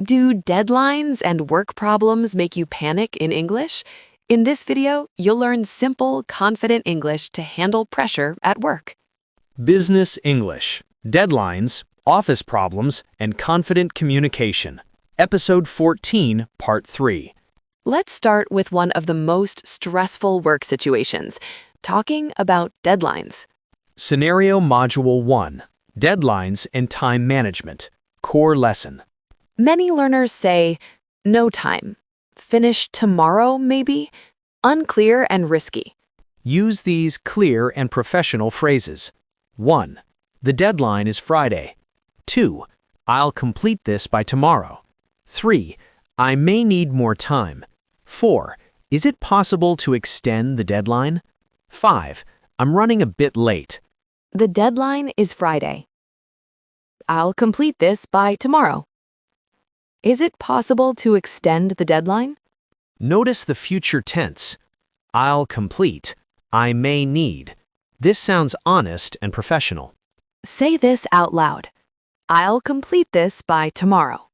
Do deadlines and work problems make you panic in English? In this video, you'll learn simple, confident English to handle pressure at work. Business English, Deadlines, Office Problems, and Confident Communication. Episode 14, Part 3. Let's start with one of the most stressful work situations, talking about deadlines. Scenario Module 1, Deadlines and Time Management, Core Lesson. Many learners say, no time, finish tomorrow maybe, unclear and risky. Use these clear and professional phrases. 1. The deadline is Friday. 2. I'll complete this by tomorrow. 3. I may need more time. 4. Is it possible to extend the deadline? 5. I'm running a bit late. The deadline is Friday. I'll complete this by tomorrow. Is it possible to extend the deadline? Notice the future tense. I'll complete. I may need. This sounds honest and professional. Say this out loud. I'll complete this by tomorrow.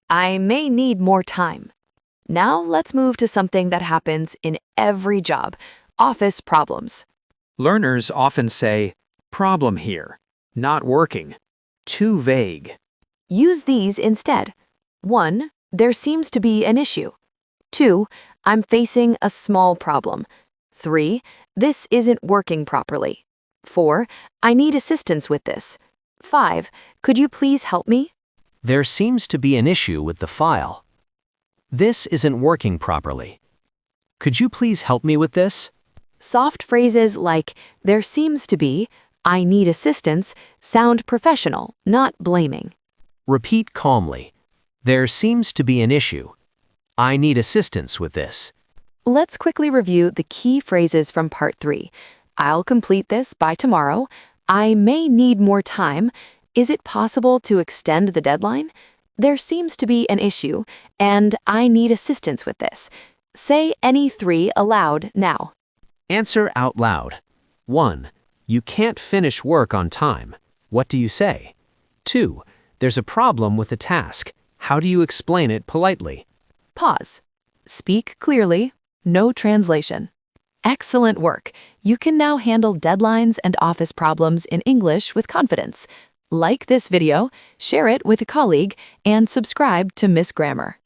I may need more time. Now let's move to something that happens in every job, office problems. Learners often say, problem here, not working, too vague. Use these instead. 1. There seems to be an issue. 2. I'm facing a small problem. 3. This isn't working properly. 4. I need assistance with this. 5. Could you please help me? There seems to be an issue with the file. This isn't working properly. Could you please help me with this? Soft phrases like, there seems to be, I need assistance, sound professional, not blaming. Repeat calmly. There seems to be an issue. I need assistance with this. Let's quickly review the key phrases from Part 3. I'll complete this by tomorrow. I may need more time. Is it possible to extend the deadline? There seems to be an issue, and I need assistance with this. Say any 3 aloud now. Answer out loud. 1. You can't finish work on time. What do you say? 2. There's a problem with the task. How do you explain it politely? Pause. Speak clearly. No translation. Excellent work. You can now handle deadlines and office problems in English with confidence. Like this video, share it with a colleague, and subscribe to Miss Grammar.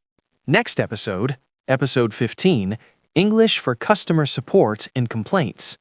Next episode, Episode 15, English for Customer Support and Complaints.